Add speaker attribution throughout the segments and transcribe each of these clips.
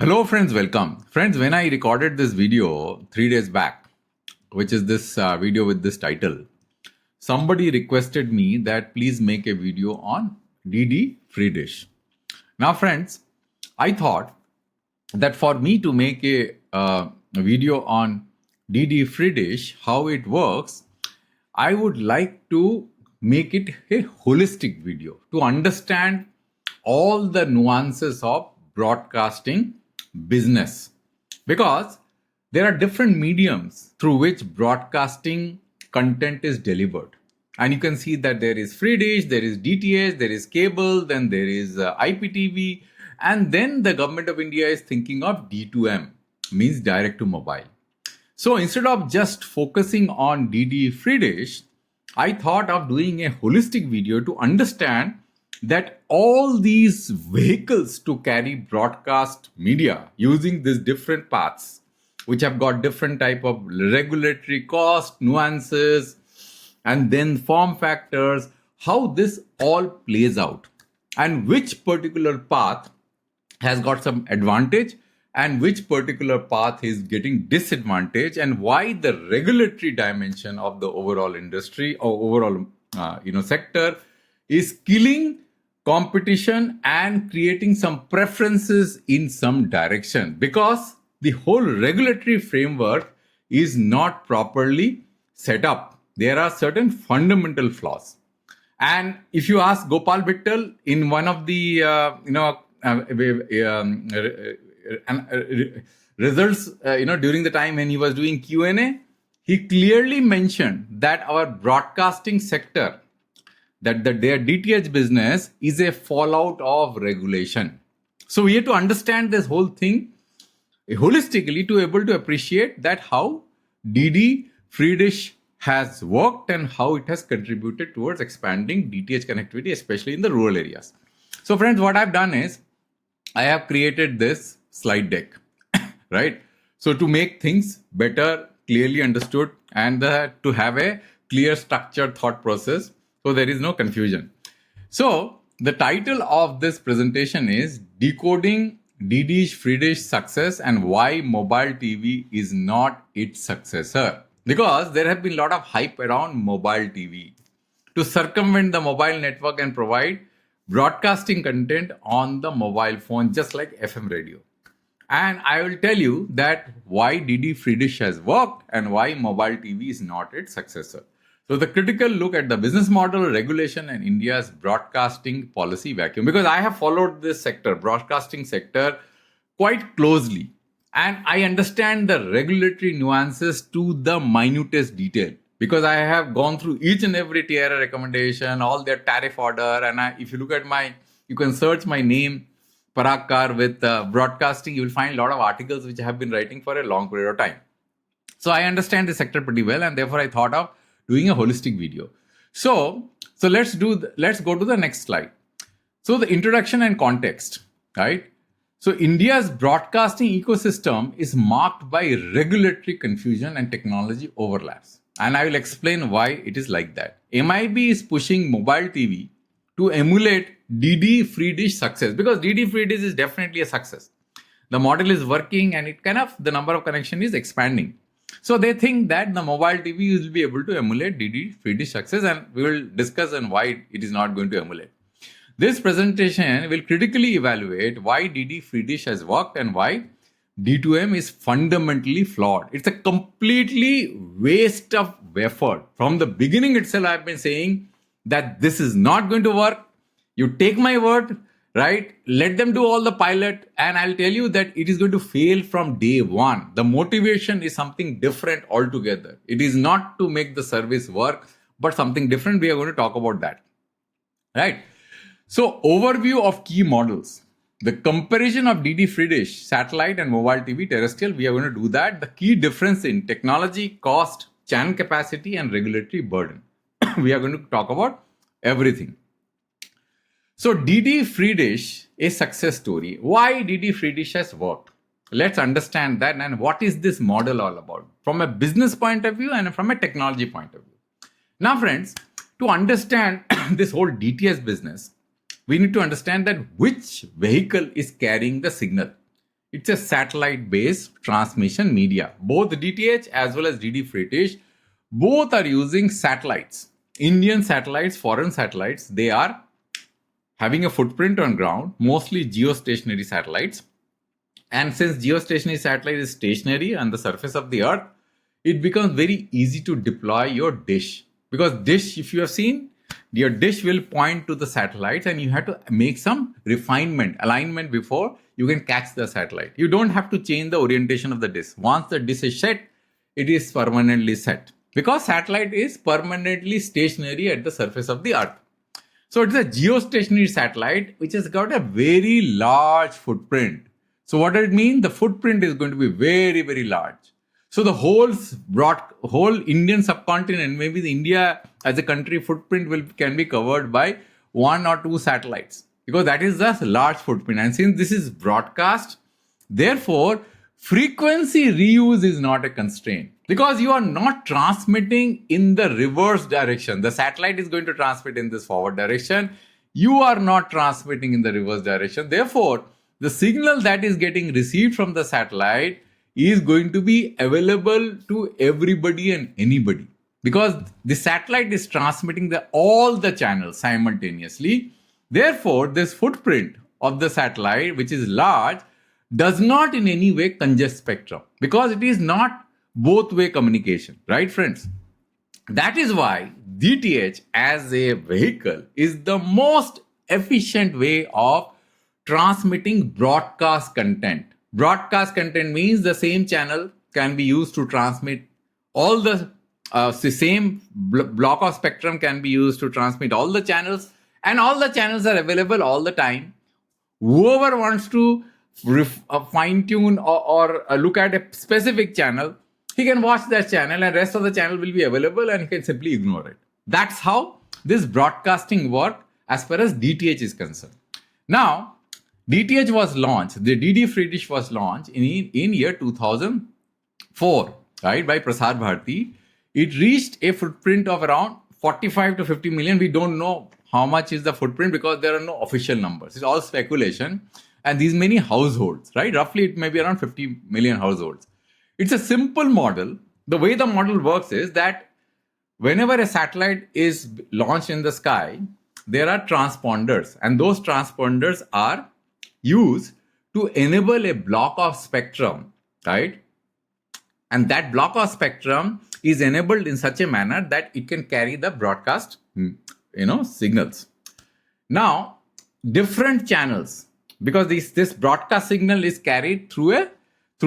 Speaker 1: Hello friends, welcome. Friends, when I recorded this video 3 days back, which is this video with this title, somebody requested me that please make a video on DD free dish. Now friends, I thought that for me to make a video on DD free dish, how it works, I would like to make it a holistic video to understand all the nuances of broadcasting business, because there are different mediums through which broadcasting content is delivered. And you can see that there is free dish, there is DTH, there is cable, then there is IPTV, and then the government of India is thinking of D2M, means direct to mobile. So instead of just focusing on DD free dish, I thought of doing a holistic video to understand that all these vehicles to carry broadcast media using these different paths, which have got different type of regulatory cost, nuances, and then form factors, how this all plays out and which particular path has got some advantage and which particular path is getting disadvantage, and why the regulatory dimension of the overall industry or overall sector is killing competition and creating some preferences in some direction, because the whole regulatory framework is not properly set up. There are certain fundamental flaws. And if you ask Gopal Vittal in one of the results, during the time when he was doing Q&A, he clearly mentioned that our broadcasting sector, that their DTH business is a fallout of regulation. So we have to understand this whole thing holistically to able to appreciate that how DD free dish has worked and how it has contributed towards expanding DTH connectivity, especially in the rural areas. So friends, what I've done is I have created this slide deck, right? So to make things better, clearly understood, and to have a clear structured thought process, so there is no confusion. So the title of this presentation is Decoding DD free dish Success and Why Mobile TV is Not Its Successor. Because there have been a lot of hype around mobile TV to circumvent the mobile network and provide broadcasting content on the mobile phone, just like FM radio. And I will tell you that why DD free dish has worked and why mobile TV is not its successor. So the critical look at the business model, regulation, and India's broadcasting policy vacuum. Because I have followed this sector, broadcasting sector, quite closely. And I understand the regulatory nuances to the minutest detail. Because I have gone through each and every TRAI recommendation, all their tariff order. And if you look at you can search my name, Parag Kar, with broadcasting, you will find a lot of articles which I have been writing for a long period of time. So I understand the sector pretty well, and therefore I thought of doing a holistic video. So let's go to the next slide. So the introduction and context, right? So India's broadcasting ecosystem is marked by regulatory confusion and technology overlaps. And I will explain why it is like that. MIB is pushing mobile TV to emulate DD free dish success, because DD free dish is definitely a success. The model is working and the number of connection is expanding. So they think that the mobile TV will be able to emulate DD free dish success, and we will discuss on why it is not going to emulate. This presentation will critically evaluate why DD free dish has worked and why D2M is fundamentally flawed. It's a completely waste of effort. From the beginning itself, I've been saying that this is not going to work. You take my word, right? Let them do all the pilot, and I'll tell you that it is going to fail from day one. The motivation is something different altogether. It is not to make the service work, but something different. We are going to talk about that, right? So overview of key models. The comparison of DD free dish, satellite and mobile TV terrestrial, we are going to do that. The key difference in technology, cost, channel capacity, and regulatory burden. We are going to talk about everything. So DD free dish, a success story. Why DD free dish has worked? Let's understand that, and what is this model all about from a business point of view and from a technology point of view. Now friends, to understand this whole DTS business, we need to understand that which vehicle is carrying the signal. It's a satellite-based transmission media. Both DTH as well as DD Free Dish, both are using satellites. Indian satellites, foreign satellites, they are having a footprint on ground, mostly geostationary satellites. And since geostationary satellite is stationary on the surface of the earth, it becomes very easy to deploy your dish. Because dish, if you have seen, your dish will point to the satellites and you have to make some refinement, alignment before you can catch the satellite. You don't have to change the orientation of the dish. Once the dish is set, it is permanently set. Because satellite is permanently stationary at the surface of the earth. So it's a geostationary satellite which has got a very large footprint. So what does it mean? The footprint is going to be very, very large. So the whole Indian subcontinent, maybe the India as a country footprint can be covered by 1 or 2 satellites, because that is the large footprint. And since this is broadcast, therefore frequency reuse is not a constraint, because you are not transmitting in the reverse direction. The satellite is going to transmit in this forward direction. You are not transmitting in the reverse direction. Therefore, the signal that is getting received from the satellite is going to be available to everybody and anybody, because the satellite is transmitting all the channels simultaneously. Therefore, this footprint of the satellite, which is large, does not in any way congest spectrum, because it is not both-way communication, right, friends? That is why DTH as a vehicle is the most efficient way of transmitting broadcast content. Broadcast content means the same channel can be used to transmit all the same block of spectrum can be used to transmit all the channels, and all the channels are available all the time. Whoever wants to fine tune or look at a specific channel, he can watch that channel and rest of the channel will be available and he can simply ignore it. That's how this broadcasting works as far as DTH is concerned. Now, DTH was launched, the DD Free Dish was launched in year 2004, right, by Prasar Bharati. It reached a footprint of around 45 to 50 million. We don't know how much is the footprint because there are no official numbers. It's all speculation. And these many households, right? Roughly it may be around 50 million households. It's a simple model. The way the model works is that whenever a satellite is launched in the sky, there are transponders, and those transponders are used to enable a block of spectrum, right? And that block of spectrum is enabled in such a manner that it can carry the broadcast, signals. Now, different channels, because this broadcast signal is carried through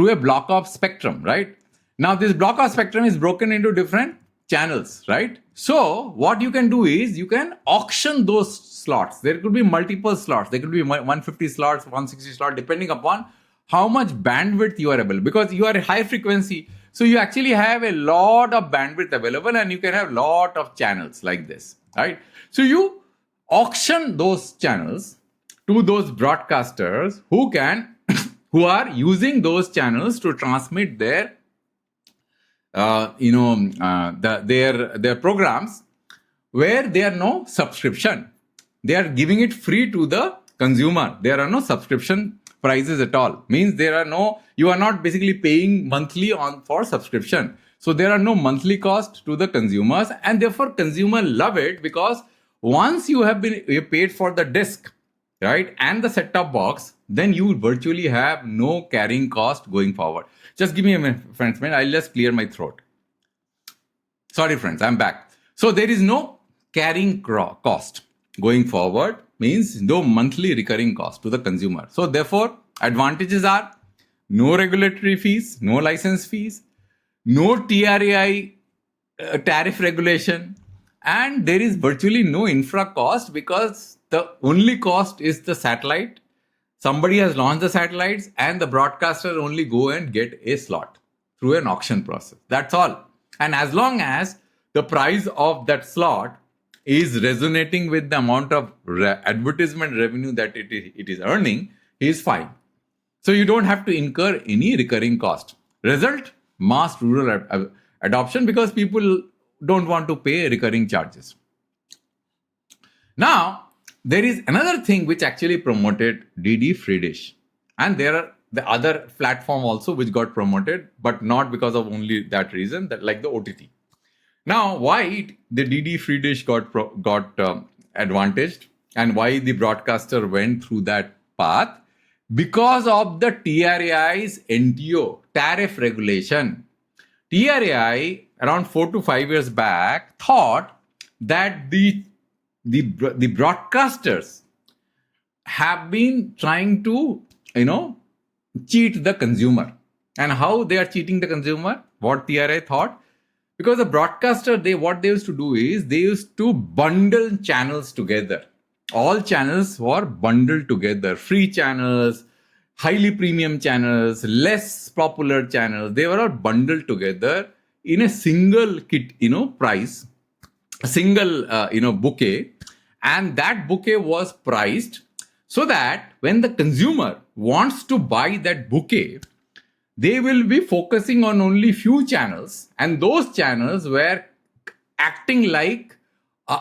Speaker 1: a block of spectrum, right? Now, this block of spectrum is broken into different channels, right? So what you can do is you can auction those slots. There could be multiple slots. There could be 150 slots, 160 slots, depending upon how much bandwidth you are available, because you are a high frequency. So you actually have a lot of bandwidth available and you can have a lot of channels like this, right? So you auction those channels to those broadcasters who are using those channels to transmit their their programs, where there are no subscription. They are giving it free to the consumer. There are no subscription prices at all. Means you are not basically paying monthly for subscription. So there are no monthly cost to the consumers, and therefore consumer love it, because once you paid for the disc, right, and the set-top box, then you virtually have no carrying cost going forward. Just give me a minute, friends. I'll just clear my throat. Sorry, friends, I'm back. So there is no carrying cost going forward, means no monthly recurring cost to the consumer. So therefore, advantages are no regulatory fees, no license fees, no TRAI tariff regulation, and there is virtually no infra cost, because the only cost is the satellite. Somebody has launched the satellites and the broadcaster only go and get a slot through an auction process. That's all. And as long as the price of that slot is resonating with the amount of advertisement revenue that it is earning, is fine. So you don't have to incur any recurring cost. Result, mass rural adoption, because people don't want to pay recurring charges. Now, there is another thing which actually promoted DD Free Dish, and there are the other platform also which got promoted, but not because of only that reason, that like the OTT. Now, why the DD free dish got advantaged and why the broadcaster went through that path? Because of the TRAI's NTO, tariff regulation. TRAI around 4 to 5 years back thought that the broadcasters have been trying to, cheat the consumer. And how they are cheating the consumer? What TRAI thought? Because the broadcaster, what they used to do is they used to bundle channels together. All channels were bundled together. Free channels, highly premium channels, less popular channels. They were all bundled together in a single kit, price, a single, bouquet. And that bouquet was priced so that when the consumer wants to buy that bouquet, they will be focusing on only few channels, and those channels were acting like,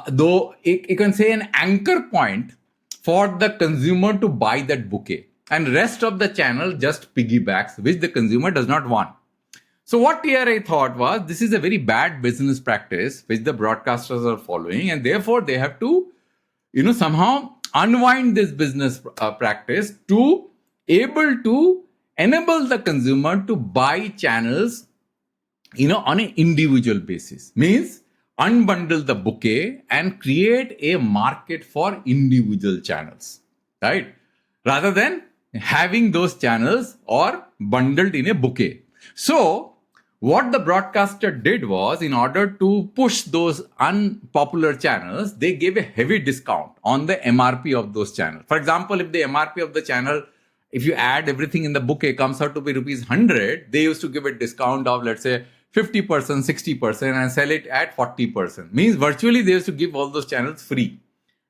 Speaker 1: though you can say, an anchor point for the consumer to buy that bouquet, and rest of the channel just piggybacks, which the consumer does not want. So what TRAI thought was, this is a very bad business practice which the broadcasters are following, and therefore they have to, somehow unwind this business practice to able to enable the consumer to buy channels, on an individual basis. Means unbundle the bouquet and create a market for individual channels, right? Rather than having those channels or bundled in a bouquet. So what the broadcaster did was, in order to push those unpopular channels, they gave a heavy discount on the MRP of those channels. For example, if the MRP of the channel, if you add everything in the bouquet, comes out to be rupees 100, they used to give a discount of, let's say, 50%, 60% and sell it at 40%. Means virtually they used to give all those channels free.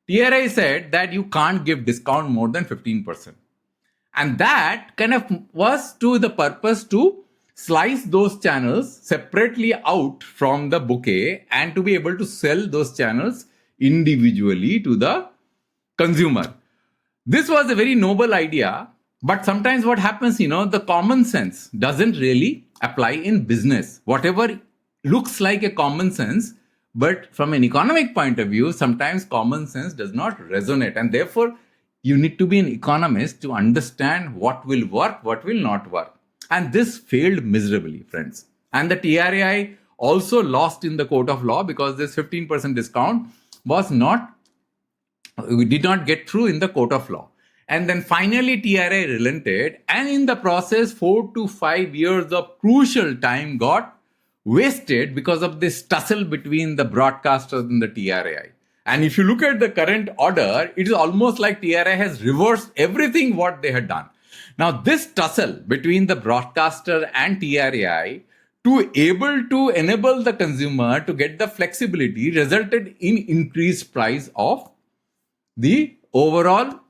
Speaker 1: TRAI said that you can't give discount more than 15%. And that kind of was to the purpose to slice those channels separately out from the bouquet and to be able to sell those channels individually to the consumer. This was a very noble idea. But sometimes what happens, the common sense doesn't really apply in business. Whatever looks like a common sense, but from an economic point of view, sometimes common sense does not resonate. And therefore, you need to be an economist to understand what will work, what will not work. And this failed miserably, friends. And the TRAI also lost in the court of law because this 15% discount did not get through in the court of law. And then finally TRAI relented, and in the process 4 to 5 years of crucial time got wasted because of this tussle between the broadcasters and the TRAI. And if you look at the current order, it is almost like TRAI has reversed everything what they had done. Now this tussle between the broadcaster and TRAI to able to enable the consumer to get the flexibility resulted in increased price of the overall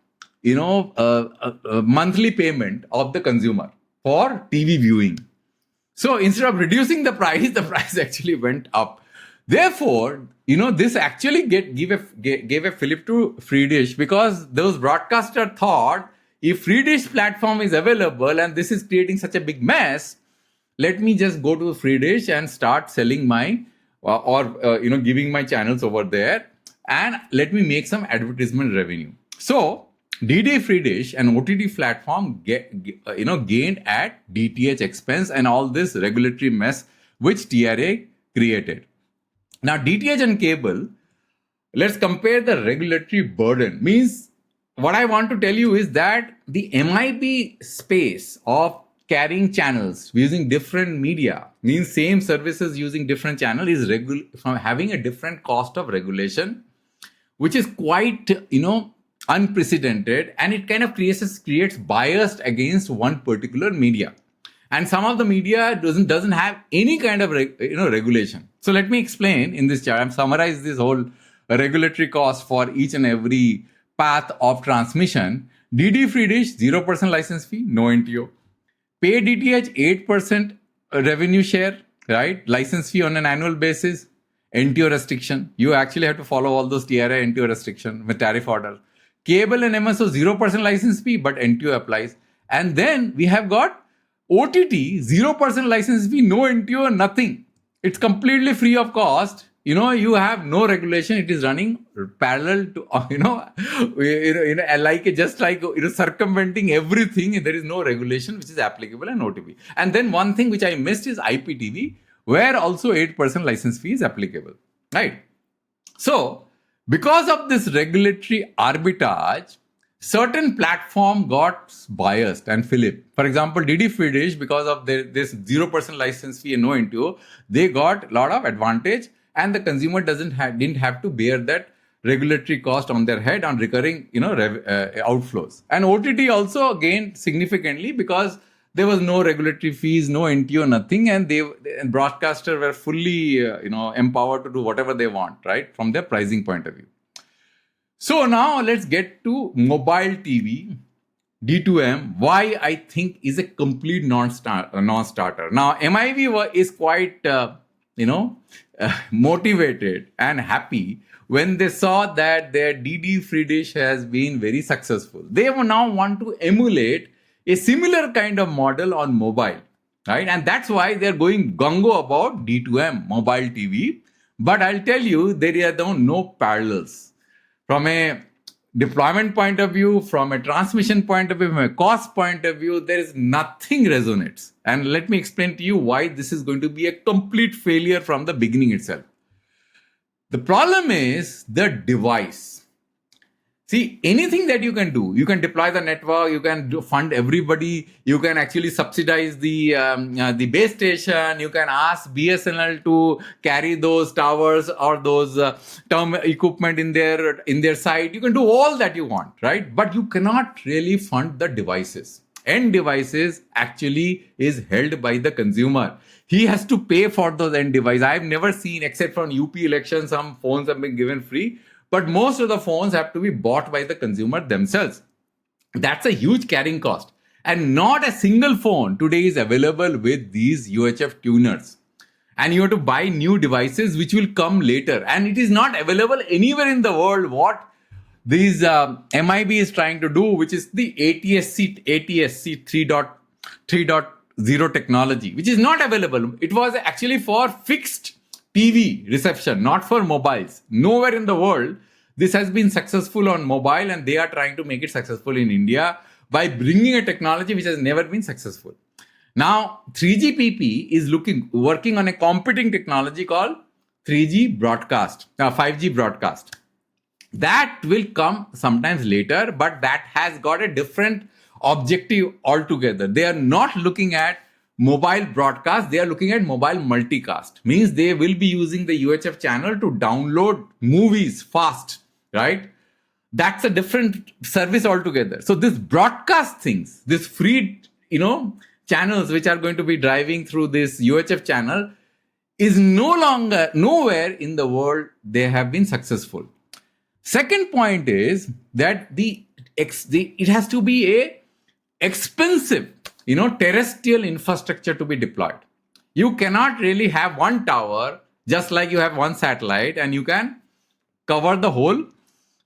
Speaker 1: monthly payment of the consumer for TV viewing. So instead of reducing the price actually went up. Therefore, this actually gave a fillip to free dish, because those broadcasters thought, if free dish platform is available and this is creating such a big mess, let me just go to free dish and start selling my giving my channels over there, and let me make some advertisement revenue. So DD free dish and OTT platform gained at DTH expense and all this regulatory mess which TRAI created. Now DTH and cable, let's compare the regulatory burden. Means what I want to tell you is that the MIB space of carrying channels using different media, means same services using different channel, is from having a different cost of regulation, which is quite unprecedented, and it kind of creates bias against one particular media, and some of the media doesn't have any kind of regulation. So let me explain in this chart. I'm summarized this whole regulatory cost for each and every path of transmission. DD free dish 0% license fee, no NTO. Pay DTH 8% revenue share, right? License fee on an annual basis. NTO restriction. You actually have to follow all those TRAI NTO restriction with tariff order. Cable and MSO 0% license fee, but NTO applies. And then we have got OTT, 0% license fee, no NTO, nothing. It's completely free of cost. You have no regulation. It is running parallel to, circumventing everything. There is no regulation which is applicable in OTP. And then one thing which I missed is IPTV, where also 8% license fee is applicable, right? So, because of this regulatory arbitrage, certain platform got biased and flipped. For example, DD Free Dish, because of this 0% license fee and no NTO, they got a lot of advantage, and the consumer didn't have to bear that regulatory cost on their head on recurring outflows. And OTT also gained significantly because there was no regulatory fees, no NTO, nothing, and broadcasters were fully empowered to do whatever they want, right, from their pricing point of view. So now let's get to mobile TV, D2M, why I think is a complete non-starter. Now, MIV is quite, motivated and happy when they saw that their DD Free Dish has been very successful. They now want to emulate a similar kind of model on mobile, right? And that's why they're going gung-ho about D2M Mobile TV. But I'll tell you, there are no parallels. From a deployment point of view, from a transmission point of view, from a cost point of view, there is nothing resonates. And let me explain to you why this is going to be a complete failure from the beginning itself. The problem is the device. See, anything that you can do, you can deploy the network, you can fund everybody, you can actually subsidize the base station, you can ask BSNL to carry those towers or those term equipment in their site. You can do all that you want, right? But you cannot really fund the devices. End devices actually is held by the consumer. He has to pay for those end devices. I've never seen, except from UP elections, some phones have been given free. But most of the phones have to be bought by the consumer themselves. That's a huge carrying cost. And not a single phone today is available with these UHF tuners. And you have to buy new devices which will come later. And it is not available anywhere in the world what these MIB is trying to do, which is the ATSC 3.0 technology, which is not available. It was actually for fixed TV reception, not for mobiles. Nowhere in the world this has been successful on mobile, and they are trying to make it successful in India by bringing a technology which has never been successful. Now, 3GPP is working on a competing technology called 5G broadcast. That will come sometimes later, but that has got a different objective altogether. They are not looking at mobile broadcast, they are looking at mobile multicast. Means they will be using the UHF channel to download movies fast, right? That's a different service altogether. So this broadcast things, this free, channels which are going to be driving through this UHF channel is nowhere in the world they have been successful. Second point is that it has to be a expensive terrestrial infrastructure to be deployed. You cannot really have one tower just like you have one satellite and you can cover the whole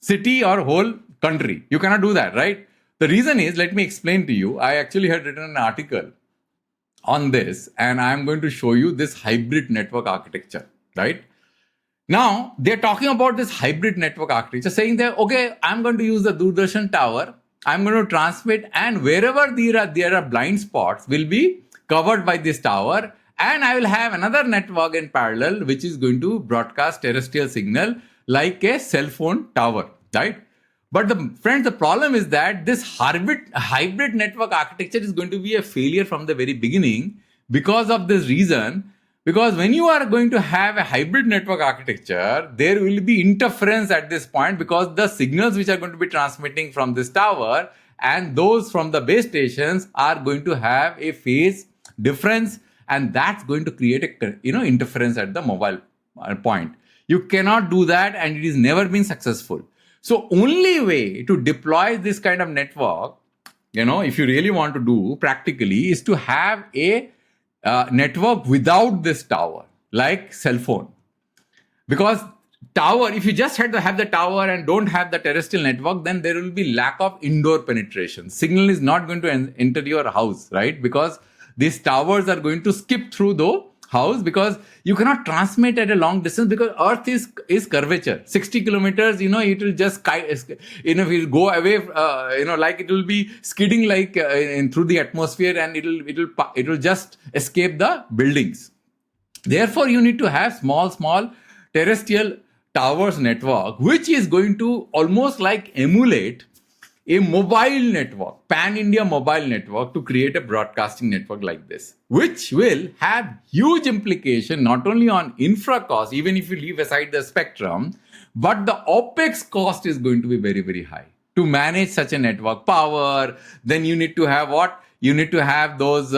Speaker 1: city or whole country. You cannot do that, right? The reason is, let me explain to you. I actually had written an article on this and I'm going to show you this hybrid network architecture, right? Now, they're talking about this hybrid network architecture, saying that, okay, I'm going to use the Doordarshan tower, I'm going to transmit, and wherever there are blind spots will be covered by this tower, and I will have another network in parallel which is going to broadcast terrestrial signal like a cell phone tower, right? But friends, the problem is that this hybrid network architecture is going to be a failure from the very beginning because of this reason. Because when you are going to have a hybrid network architecture, there will be interference at this point because the signals which are going to be transmitting from this tower and those from the base stations are going to have a phase difference, and that's going to create a interference at the mobile point. You cannot do that, and it has never been successful. So only way to deploy this kind of network, if you really want to do practically, is to have a network without this tower, like cell phone. Because tower, if you just have the tower and don't have the terrestrial network, then there will be lack of indoor penetration. Signal is not going to enter your house, right? Because these towers are going to skip through the house, because you cannot transmit at a long distance, because earth is curvature 60 kilometers, it will just if you go away, like it will be skidding like through the atmosphere, and it will just escape the buildings. Therefore, you need to have small terrestrial towers network, which is going to almost like emulate a mobile network, pan-India mobile network, to create a broadcasting network like this, which will have huge implication not only on infra cost, even if you leave aside the spectrum, but the OPEX cost is going to be very, very high to manage such a network. Power, then you need to have what? You need to have those,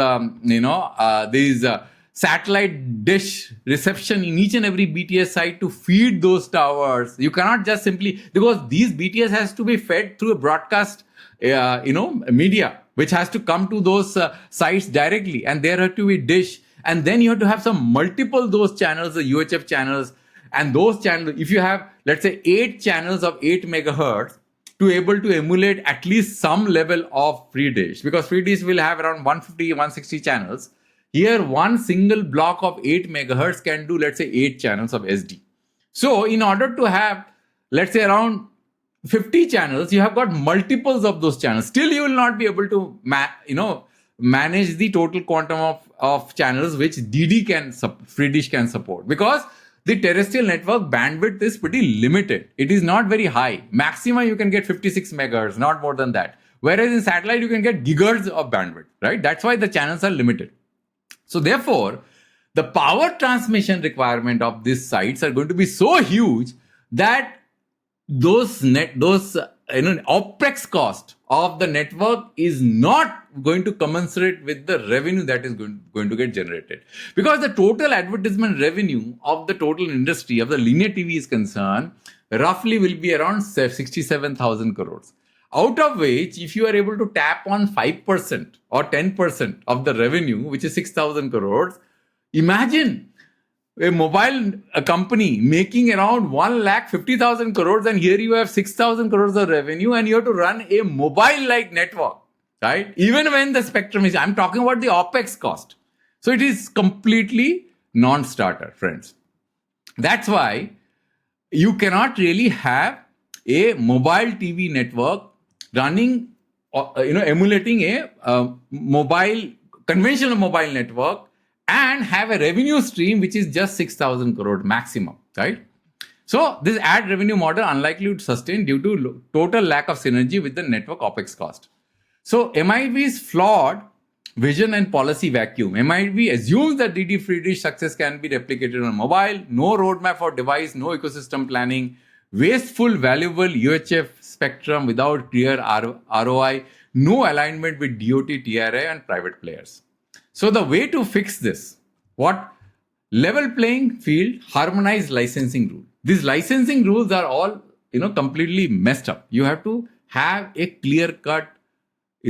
Speaker 1: these satellite dish reception in each and every BTS site to feed those towers. You cannot just simply, because these BTS has to be fed through a broadcast, media, which has to come to those sites directly, and there have to be dish, and then you have to have some multiple those channels, the UHF channels, and those channels. If you have, let's say, 8 channels of 8 megahertz, to able to emulate at least some level of free dish, because free dish will have around 150, 160 channels. Here, one single block of 8 megahertz can do, let's say, 8 channels of SD. So, in order to have, let's say, around 50 channels, you have got multiples of those channels. Still, you will not be able to, manage the total quantum of channels which free dish can support, because the terrestrial network bandwidth is pretty limited. It is not very high. Maximum you can get 56 megahertz, not more than that. Whereas in satellite, you can get gigahertz of bandwidth, right? That's why the channels are limited. So therefore, the power transmission requirement of these sites are going to be so huge that those OPEX cost of the network is not going to commensurate with the revenue that is going to get generated. Because the total advertisement revenue of the total industry of the linear TV is concerned, roughly will be around 67,000 crores. Out of which, if you are able to tap on 5% or 10% of the revenue, which is 6,000 crores, imagine a mobile company making around 1,50,000 crores, and here you have 6,000 crores of revenue, and you have to run a mobile-like network, right? Even when the spectrum is, I'm talking about the OPEX cost. So it is completely non-starter, friends. That's why you cannot really have a mobile TV network running, emulating a conventional mobile network, and have a revenue stream which is just 6,000 crore maximum, right? So this ad revenue model unlikely to sustain due to total lack of synergy with the network OPEX cost. So MIB's flawed vision and policy vacuum. MIB assumes that DD free dish success can be replicated on mobile, no roadmap for device, no ecosystem planning, wasteful valuable UHF spectrum without clear ROI, no alignment with DOT, TRAI and private players. So the way to fix this, what? Level playing field, harmonized licensing rule. These licensing rules are all, completely messed up. You have to have a clear-cut,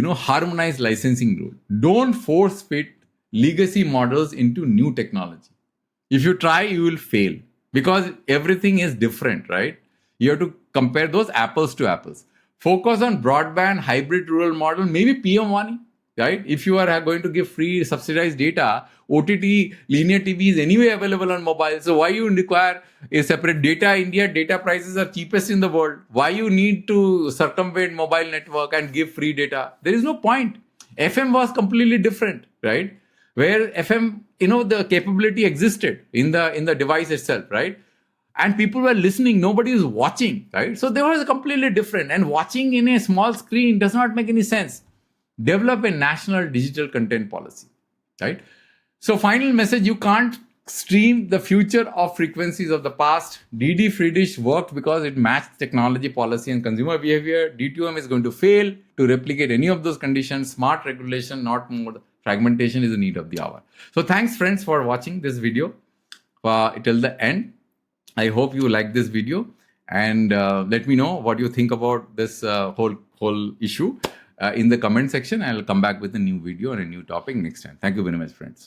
Speaker 1: harmonized licensing rule. Don't force fit legacy models into new technology. If you try, you will fail, because everything is different, right? You have to compare those apples to apples. Focus on broadband, hybrid rural model, maybe PM1, right? If you are going to give free subsidized data, OTT linear TV is anyway available on mobile. So why you require a separate data? India data prices are cheapest in the world. Why you need to circumvent mobile network and give free data? There is no point. FM was completely different, right? Where FM, the capability existed in the device itself, right? And people were listening, nobody is watching, right? So there was completely different. And watching in a small screen does not make any sense. Develop a national digital content policy, right? So final message, you can't stream the future of frequencies of the past. DD free dish worked because it matched technology policy and consumer behavior. D2M is going to fail to replicate any of those conditions. Smart regulation, not more. Fragmentation is the need of the hour. So thanks friends for watching this video till the end. I hope you like this video, and let me know what you think about this whole issue in the comment section. I'll come back with a new video and a new topic next time. Thank you very much, friends.